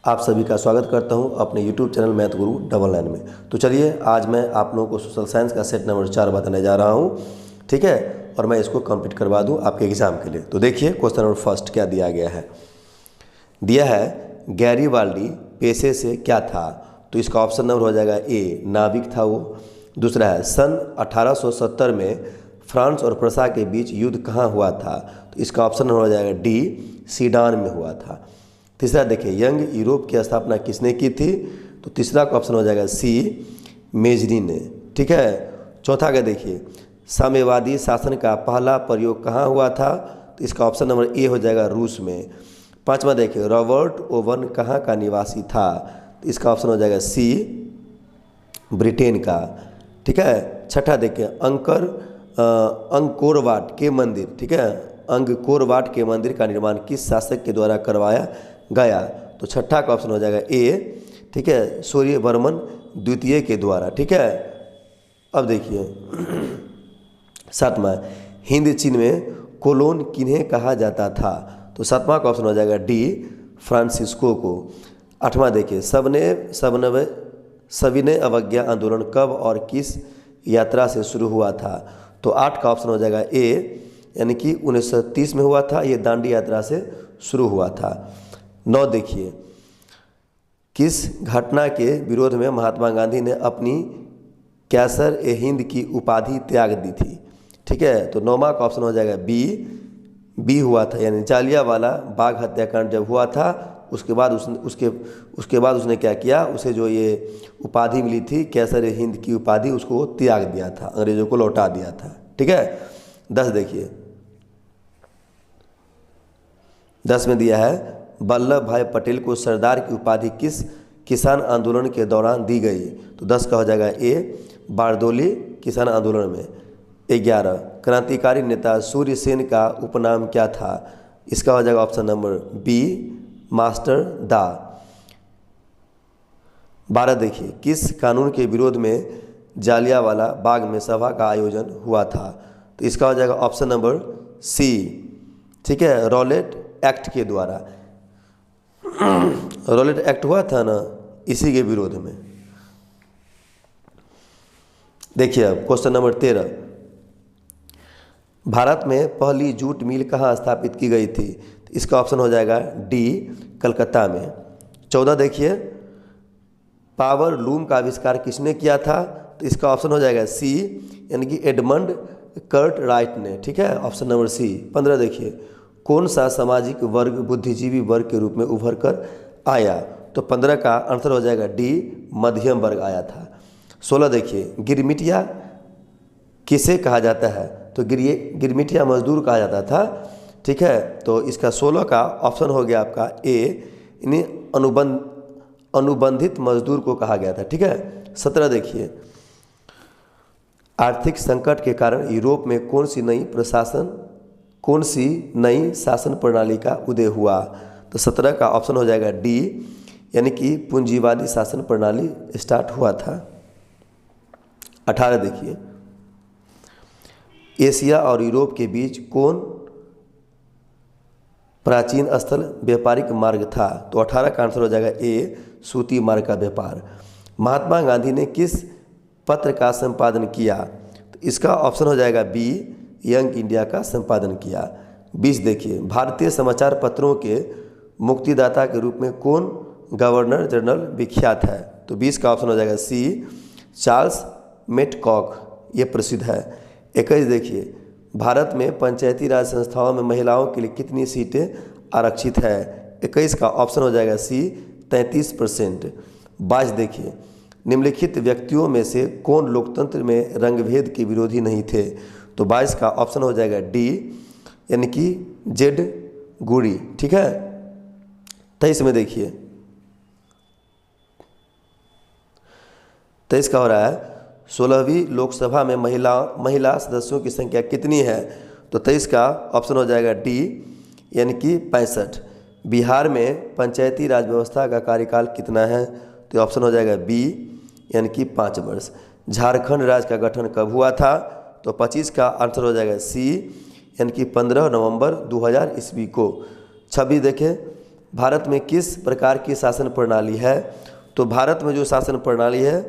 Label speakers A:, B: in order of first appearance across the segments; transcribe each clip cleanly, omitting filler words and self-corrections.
A: आप सभी का स्वागत करता हूं अपने YouTube चैनल मैथ गुरु डबल नाइन में। तो चलिए आज मैं आप लोगों को सोशल साइंस का सेट नंबर 4 बताने जा रहा हूं, ठीक है। और मैं इसको कंप्लीट करवा दूं आपके एग्जाम के लिए। तो देखिए क्वेश्चन नंबर फर्स्ट क्या दिया गया है। दिया है गैरीबाल्डी पेशे से क्या था। तो इसका ऑप्शन नंबर हो जाएगा ए, नाविक था वो। दूसरा है सन 1870 में फ्रांस और प्रसा के बीच युद्ध कहाँ हुआ था। तो इसका ऑप्शन नंबर हो जाएगा डी, सीडान में हुआ था। तीसरा देखिए यंग यूरोप की स्थापना किसने की थी। तो तीसरा का ऑप्शन हो जाएगा सी, मेजरी ने, ठीक है। चौथा का देखिए साम्यवादी शासन का पहला प्रयोग कहाँ हुआ था। तो इसका ऑप्शन नंबर ए हो जाएगा रूस में। पांचवा देखिए रॉबर्ट ओवन कहाँ का निवासी था। तो इसका ऑप्शन हो जाएगा सी, ब्रिटेन का, ठीक है। छठा देखिए अंकोरवाट के मंदिर, ठीक है, अंगकोरवाट के मंदिर का निर्माण किस शासक के द्वारा करवाया गया। तो छठा का ऑप्शन हो जाएगा ए, ठीक है, सूर्यवर्मन द्वितीय के द्वारा, ठीक है। अब देखिए सातवां हिंद चीन में कोलोन किन्हें कहा जाता था। तो सातवां का ऑप्शन हो जाएगा डी, फ्रांसिस्को को। आठवां देखिए सविनय अवज्ञा आंदोलन कब और किस यात्रा से शुरू हुआ था। तो 8 का ऑप्शन हो जाएगा ए, यानी कि 1930 में हुआ था। ये दांडी यात्रा से शुरू हुआ था। 9 देखिए किस घटना के विरोध में महात्मा गांधी ने अपनी कैसर ए हिंद की उपाधि त्याग दी थी, ठीक है। तो 9वां का ऑप्शन हो जाएगा बी हुआ था, यानी जालियांवाला बाग हत्याकांड जब हुआ था उसके बाद उसने क्या किया, उसे जो ये उपाधि मिली थी कैसर ए हिंद की उपाधि, उसको त्याग दिया था, अंग्रेजों को लौटा दिया था, ठीक है। 10 देखिए 10 में दिया है वल्लभ भाई पटेल को सरदार की उपाधि किस किसान आंदोलन के दौरान दी गई। तो 10 का हो जाएगा ए, बारदोली किसान आंदोलन में। 11 क्रांतिकारी नेता सूर्य सेन का उपनाम क्या था। इसका हो जाएगा ऑप्शन नंबर बी, मास्टर दा। 12 देखिए किस कानून के विरोध में जालियांवाला बाग में सभा का आयोजन हुआ था। तो इसका हो जाएगा ऑप्शन नंबर सी, ठीक है, रॉलेट एक्ट के द्वारा। रॉलेट एक्ट हुआ था ना, इसी के विरोध में। देखिए अब क्वेश्चन नंबर 13 भारत में पहली जूट मिल कहाँ स्थापित की गई थी। तो इसका ऑप्शन हो जाएगा डी, कलकत्ता में। 14 देखिए पावर लूम का आविष्कार किसने किया था। तो इसका ऑप्शन हो जाएगा सी, यानी कि एडमंड कर्ट राइट ने, ठीक है, ऑप्शन नंबर सी। 15 देखिए कौन सा सामाजिक वर्ग बुद्धिजीवी वर्ग के रूप में उभर कर आया। तो 15 का आंसर हो जाएगा डी, मध्यम वर्ग आया था। 16 देखिए गिरमिटिया किसे कहा जाता है। तो गिरमिटिया मजदूर कहा जाता था, ठीक है। तो इसका 16 का ऑप्शन हो गया आपका ए, यानी अनुबंधित मजदूर को कहा गया था, ठीक है। 17 देखिए आर्थिक संकट के कारण यूरोप में कौन सी नई शासन प्रणाली का उदय हुआ। तो 17 का ऑप्शन हो जाएगा डी, यानी कि पूंजीवादी शासन प्रणाली स्टार्ट हुआ था। 18 देखिए एशिया और यूरोप के बीच कौन प्राचीन स्थल व्यापारिक मार्ग था। तो 18 का आंसर हो जाएगा ए, सूती मार्ग का व्यापार। महात्मा गांधी ने किस पत्र का संपादन किया। तो इसका ऑप्शन हो जाएगा बी, यंग इंडिया का संपादन किया। 20 देखिए भारतीय समाचार पत्रों के मुक्तिदाता के रूप में कौन गवर्नर जनरल विख्यात है। तो 20 का ऑप्शन हो जाएगा सी, चार्ल्स मेटकॉक, ये प्रसिद्ध है। 21 देखिए भारत में पंचायती राज संस्थाओं में महिलाओं के लिए कितनी सीटें आरक्षित है। 21 का ऑप्शन हो जाएगा सी, 33%। 22 देखिए निम्नलिखित व्यक्तियों में से कौन लोकतंत्र में रंगभेद के विरोधी नहीं थे। तो 22 का ऑप्शन हो जाएगा डी, यानी कि जेड गुरी, ठीक है। 23 में देखिए 23 का हो रहा है 16वीं लोकसभा में महिला सदस्यों की संख्या कितनी है। तो 23 का ऑप्शन हो जाएगा डी, यानी कि 65। बिहार में पंचायती राज व्यवस्था का कार्यकाल कितना है। तो ऑप्शन हो जाएगा बी, यानी कि 5 वर्ष। झारखंड राज्य का गठन कब हुआ था। तो 25 का आंसर हो जाएगा सी, यानी कि 15 नवंबर 2000 ईस्वी को। 26 देखें भारत में किस प्रकार की शासन प्रणाली है? तो भारत में जो शासन प्रणाली है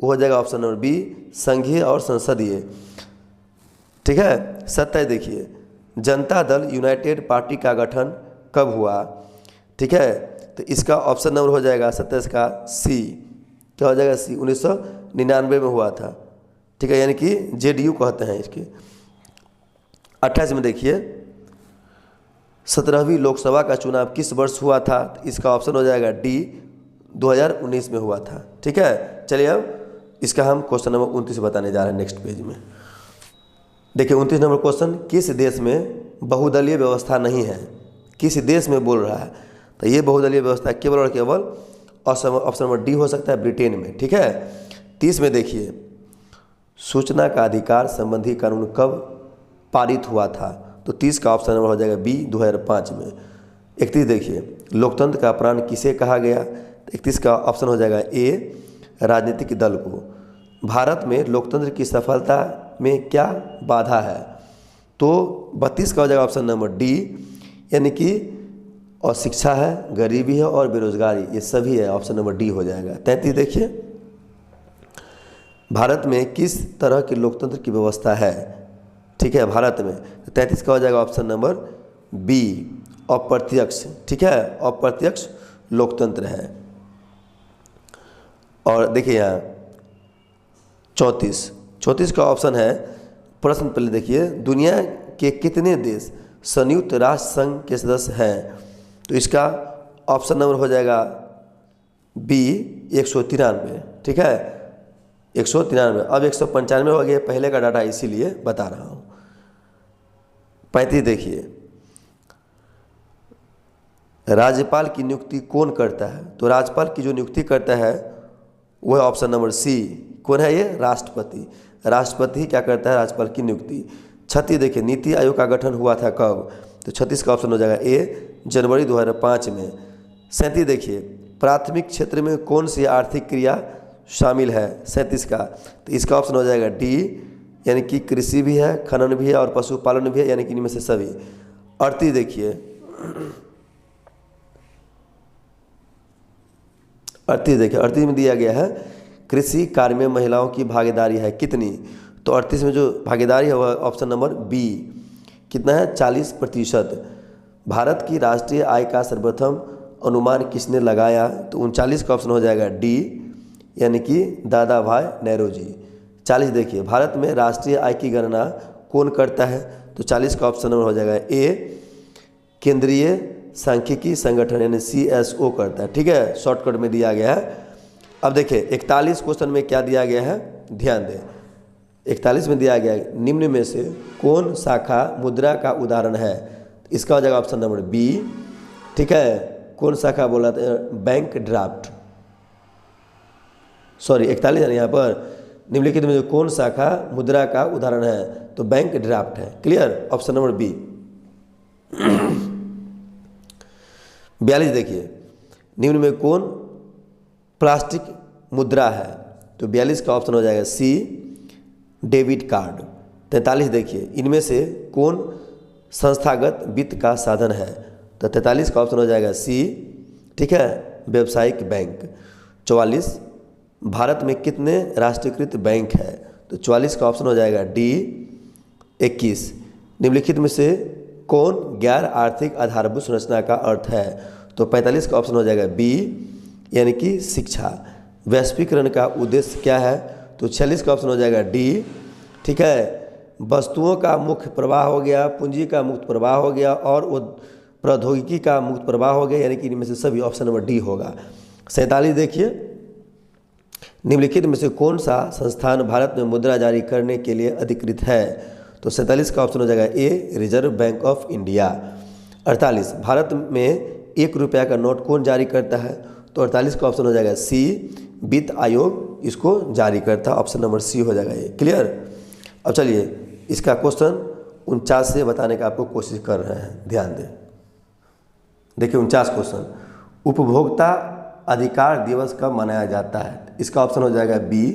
A: वो हो जाएगा ऑप्शन नंबर बी, संघीय और संसदीय। ठीक है। 27 देखिए, जनता दल यूनाइटेड पार्टी का गठन कब हुआ? ठीक है, तो इसका ऑप्शन नंबर हो जाएगा 27 का सी। क्या हो जाएगा? सी। 1999 में हुआ था। ठीक है, यानी कि जेडीयू कहते हैं इसके। 28 में देखिए, 17वीं लोकसभा का चुनाव किस वर्ष हुआ था? तो इसका ऑप्शन हो जाएगा डी, 2019 में हुआ था। ठीक है, चलिए अब इसका हम क्वेश्चन नंबर 29 बताने जा रहे हैं नेक्स्ट पेज में। देखिए 29 नंबर क्वेश्चन, किस देश में बहुदलीय व्यवस्था नहीं है? किस देश में बोल रहा है? तो ये बहुदलीय व्यवस्था केवल और केवल ऑप्शन नंबर डी हो सकता है, ब्रिटेन में। ठीक है। 30 में देखिए, सूचना का अधिकार संबंधी कानून कब पारित हुआ था? तो 30 का ऑप्शन नंबर हो जाएगा बी, 2005 में। 31 देखिए, लोकतंत्र का प्राण किसे कहा गया? तो 31 का ऑप्शन हो जाएगा ए, राजनीतिक दल को। भारत में लोकतंत्र की सफलता में क्या बाधा है? तो 32 का हो जाएगा ऑप्शन नंबर डी, यानी कि और शिक्षा है, गरीबी है और बेरोजगारी, ये सभी है, ऑप्शन नंबर डी हो जाएगा। 33 देखिए, भारत में किस तरह की लोकतंत्र की व्यवस्था है? ठीक है, भारत में। 33 का हो जाएगा ऑप्शन नंबर बी, अप्रत्यक्ष। ठीक है, अप्रत्यक्ष लोकतंत्र है। और देखिए यहाँ 34 का ऑप्शन है, प्रश्न पहले देखिए, दुनिया के कितने देश संयुक्त राष्ट्र संघ के सदस्य हैं? तो इसका ऑप्शन नंबर हो जाएगा बी, 193। ठीक है, 193। अब 195 हो गया पहले का डाटा, इसीलिए बता रहा हूँ। 35 देखिए, राज्यपाल की नियुक्ति कौन करता है? तो राज्यपाल की जो नियुक्ति करता है वह ऑप्शन नंबर सी, कौन है ये? राष्ट्रपति। राष्ट्रपति क्या करता है? राज्यपाल की नियुक्ति। 36 देखिए, नीति आयोग का गठन हुआ था कब? तो 36 का ऑप्शन हो जाएगा ए, जनवरी 2005 में। 37 देखिए, प्राथमिक क्षेत्र में कौन सी आर्थिक क्रिया शामिल है? 37 का, तो इसका ऑप्शन हो जाएगा डी, यानी कि कृषि भी है, खनन भी है और पशुपालन भी है, यानी कि इनमें से सभी। 38 देखिए, 38 में दिया गया है, कृषि कार्य में महिलाओं की भागीदारी है कितनी? तो 38 में जो भागीदारी है वह ऑप्शन नंबर बी, कितना है? 40%। भारत की राष्ट्रीय आय का सर्वप्रथम अनुमान किसने लगाया? तो 39 का ऑप्शन हो जाएगा डी, यानी कि दादा भाई नौरोजी। 40 देखिए, भारत में राष्ट्रीय आय की गणना कौन करता है? तो 40 का ऑप्शन नंबर हो जाएगा ए, केंद्रीय सांख्यिकी संगठन यानी CSO करता है। ठीक है, शॉर्टकट में दिया गया है। अब देखिए 41 क्वेश्चन में क्या दिया गया है, ध्यान दें। 41 में दिया गया है, निम्न में से कौन शाखा मुद्रा का उदाहरण है? इसका हो जाएगा ऑप्शन नंबर बी। ठीक है, कौन शाखा बोला था? Bank draft. सॉरी 41 है यहाँ पर, निम्नलिखित में जो कौन शाखा मुद्रा का उदाहरण है? तो बैंक ड्राफ्ट है। Clear, option number B. 42 देखिए, निम्न में कौन प्लास्टिक मुद्रा है? तो 42 का ऑप्शन हो जाएगा सी, डेबिट कार्ड। 43 देखिए, इनमें से कौन संस्थागत वित्त का साधन है? तो 43 का ऑप्शन हो जाएगा सी। ठीक है, व्यावसायिक बैंक। 44, भारत में कितने राष्ट्रीयकृत बैंक है? तो 44 का ऑप्शन हो जाएगा डी। 21, निम्नलिखित में से कौन गैर आर्थिक आधारभूत संरचना का अर्थ है? तो 45 का ऑप्शन हो जाएगा बी, यानी कि शिक्षा। वैश्वीकरण का उद्देश्य क्या है? तो 46 का ऑप्शन हो जाएगा डी। ठीक है, वस्तुओं का मुक्त प्रवाह हो गया, पूंजी का मुक्त प्रवाह हो गया और प्रौद्योगिकी का मुक्त प्रवाह हो गया, यानी कि इनमें से सभी ऑप्शन नंबर डी होगा। 47 देखिए, निम्नलिखित में से कौन सा संस्थान भारत में मुद्रा जारी करने के लिए अधिकृत है? तो 47 का ऑप्शन हो जाएगा A, reserve bank of India. 48, Bharat में 1 रुपया का नोट कौन जारी करता है? तो 48 का ऑप्शन हो जाएगा सी, वित्त आयोग इसको जारी करता है, ऑप्शन नंबर सी हो जाएगा ये। क्लियर। अब चलिए इसका क्वेश्चन 49 से बताने का आपको कोशिश कर रहे हैं, ध्यान दें। देखिए 49 क्वेश्चन, उपभोक्ता अधिकार दिवस कब मनाया जाता है? इसका ऑप्शन हो जाएगा बी,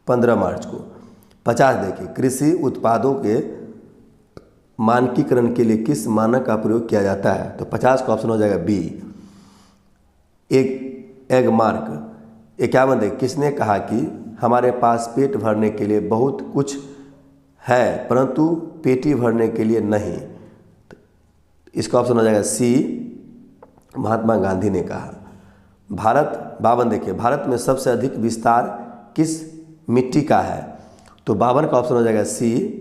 A: 15 मार्च को। 50 देखिए, कृषि उत्पादों के मानकीकरण के लिए किस मानक का प्रयोग किया जाता है? तो 50 का ऑप्शन हो जाएगा बी, एग मार्क। 51 देखिए, किसने कहा कि हमारे पास पेट भरने के लिए बहुत कुछ है परंतु पेटी भरने के लिए नहीं? तो इसका ऑप्शन हो जाएगा सी, महात्मा गांधी ने कहा। भारत 52 देखिए, भारत में सबसे अधिक विस्तार किस मिट्टी का है? तो 52 का ऑप्शन हो जाएगा सी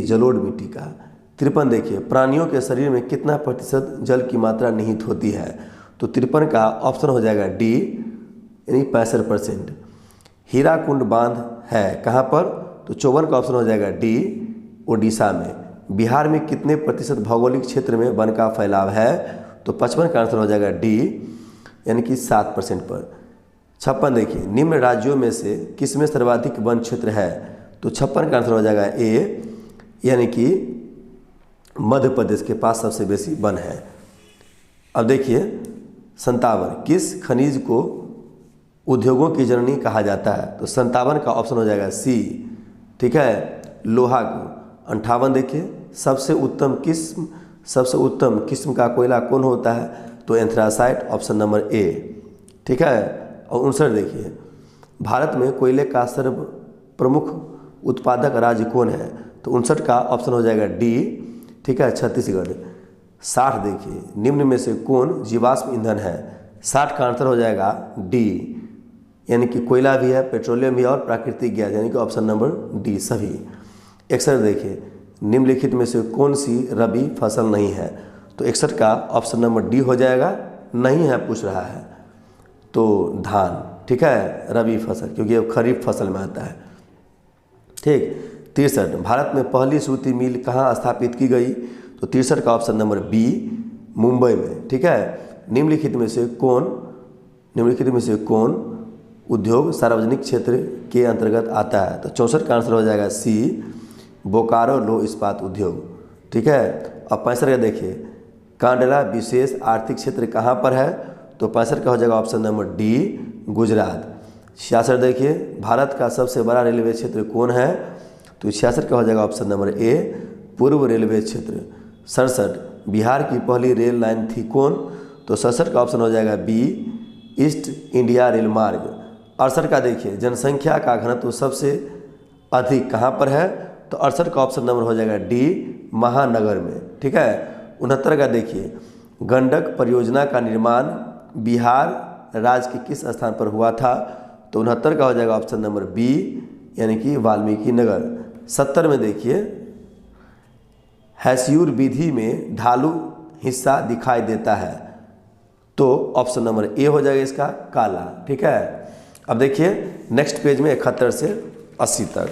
A: जलोढ़ मिट्टी का। 53 देखिए, प्राणियों के शरीर में कितना प्रतिशत जल की मात्रा निहित होती है? तो 53 का ऑप्शन हो जाएगा डी, यानी 65%। हीराकुंड बांध है कहाँ पर? तो 54 का ऑप्शन हो जाएगा डी, ओडिशा में। बिहार में कितने प्रतिशत भौगोलिक क्षेत्र में वन का फैलाव है? तो 55 का आंसर हो जाएगा डी, यानी कि 7% पर। 56 देखिए, निम्न राज्यों में से किसमें सर्वाधिक वन क्षेत्र है? तो 56 का आंसर हो जाएगा ए, यानी कि मध्य प्रदेश के पास सबसे बेसी वन है। अब देखिए 57, किस खनिज को उद्योगों की जननी कहा जाता है? तो 57 का ऑप्शन हो जाएगा सी, ठीक है, लोहा को। 58 देखिए, सबसे उत्तम किस्म का कोयला कौन होता है? तो एंथ्रासाइट, ऑप्शन नंबर ए, ठीक है। और 59 देखिए, भारत में कोयले का सर्व प्रमुख उत्पादक राज्य कौन है? तो 59 का ऑप्शन हो जाएगा डी, ठीक है, छत्तीसगढ़। 60 देखिए, निम्न में से कौन जीवाश्म ईंधन है? 60 का आंसर हो जाएगा डी, यानी कि कोयला भी है, पेट्रोलियम भी है और प्राकृतिक गैस, यानी कि ऑप्शन नंबर डी सभी। 61 देखिए, निम्नलिखित में से कौन सी रबी फसल नहीं है? तो 61 का ऑप्शन नंबर डी हो जाएगा, नहीं है पूछ रहा है तो धान, ठीक है, रबी फसल, क्योंकि ये खरीफ फसल में आता है, ठीक। 63, भारत में पहली सूती मिल कहाँ स्थापित की गई? तो 63 का ऑप्शन नंबर बी, मुंबई में, ठीक है। निम्नलिखित में से कौन उद्योग सार्वजनिक क्षेत्र के अंतर्गत आता है? तो 64 का आंसर हो जाएगा सी, बोकारो लो इस्पात उद्योग, ठीक है। अब 65 का देखिए, कांडला विशेष आर्थिक क्षेत्र कहाँ पर है? तो 65 का हो जाएगा ऑप्शन नंबर डी, गुजरात। 66 देखिए, भारत का सबसे बड़ा रेलवे क्षेत्र कौन है? तो 66 का हो जाएगा ऑप्शन नंबर ए, पूर्व रेलवे क्षेत्र। 67, बिहार की पहली रेल लाइन थी कौन? तो 67 का ऑप्शन हो जाएगा बी, ईस्ट इंडिया रेल मार्ग। 68 का देखिए, जनसंख्या का घनत्व सबसे अधिक कहाँ पर है? तो 68 का ऑप्शन नंबर हो जाएगा डी, महानगर में, ठीक है। 69 का देखिए, गंडक परियोजना का निर्माण बिहार राज्य के किस स्थान पर हुआ था? तो 69 का हो जाएगा ऑप्शन नंबर बी, यानी कि वाल्मीकि नगर। 70 में देखिए, हैस्यूर विधि में ढालू हिस्सा दिखाई देता है? तो ऑप्शन नंबर ए हो जाएगा इसका, काला, ठीक है। अब देखिए नेक्स्ट पेज में 71 से 80 तक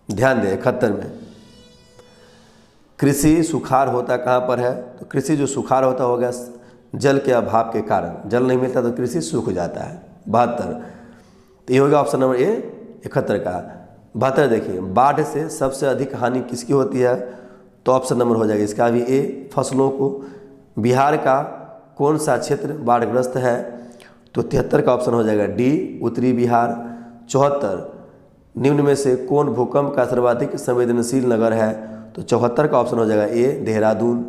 A: ध्यान दें। 71 में कृषि सुखाड़ होता कहाँ पर है? तो कृषि जो सुखाड़ होता होगा जल के अभाव के कारण, जल नहीं मिलता तो कृषि सूख जाता है। 72, तो ये होगा ऑप्शन नंबर ए 71 का। 72 देखिए, बाढ़ से सबसे अधिक हानि किसकी होती है? तो ऑप्शन नंबर हो जाएगा इसका भी ए, फसलों को। बिहार का कौन सा क्षेत्र बाढ़ग्रस्त है? तो 73 का ऑप्शन हो जाएगा डी, उत्तरी बिहार। 74, निम्न में से कौन भूकंप का सर्वाधिक संवेदनशील नगर है? तो 74 का ऑप्शन हो जाएगा ए, देहरादून।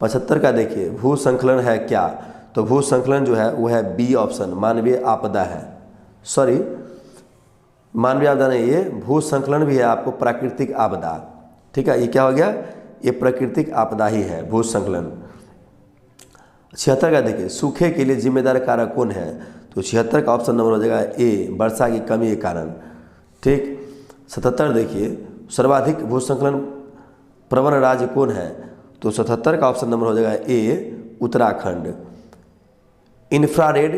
A: 75 का देखिए, भूसंकलन है क्या? तो भूसंकलन जो है वो है बी ऑप्शन, मानवीय आपदा है। सॉरी, मानवीय आपदा नहीं, ये भूसंकलन भी है आपको, प्राकृतिक आपदा, ठीक है। ये क्या हो गया? ये प्राकृतिक आपदा ही है, भूसंकलन। 76 का देखिए, सूखे के लिए जिम्मेदार कारक कौन है? तो 76 का ऑप्शन नंबर हो जाएगा ए, वर्षा की कमी के कारण, ठीक। 77 देखिए, सर्वाधिक भूसंकलन प्रवण राज्य कौन है? तो 77 का ऑप्शन नंबर हो जाएगा ए, उत्तराखंड। इंफ्रारेड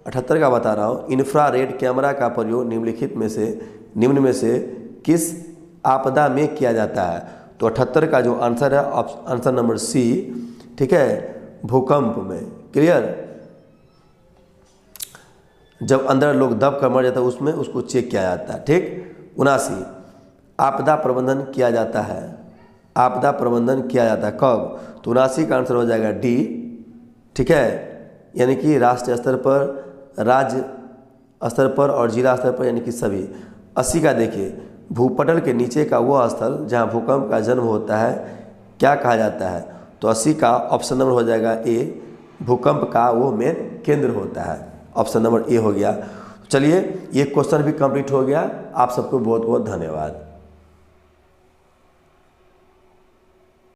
A: 78 का बता रहा हूँ, इंफ्रारेड कैमरा का प्रयोग निम्न में से किस आपदा में किया जाता है? तो 78 का जो आंसर है आंसर नंबर सी, ठीक है, भूकंप में। क्लियर? जब अंदर लोग दब कर मर जाता है उसमें उसको चेक किया जाता है, ठीक। 79, आपदा प्रबंधन किया जाता है, आपदा प्रबंधन किया जाता है कब? तो 79 का आंसर हो जाएगा डी, ठीक है, यानी कि राष्ट्रीय स्तर पर, राज्य स्तर पर और जिला स्तर पर, यानी कि सभी। 80 का देखिए, भूपटल के नीचे का वो स्थल जहाँ भूकंप का जन्म होता है क्या कहा जाता है? तो 80 का ऑप्शन नंबर हो जाएगा ए, भूकंप का वो मेन केंद्र होता है। ऑप्शन नंबर ए हो गया। चलिए ये क्वेश्चन भी कंप्लीट हो गया। आप सबको बहुत बहुत धन्यवाद।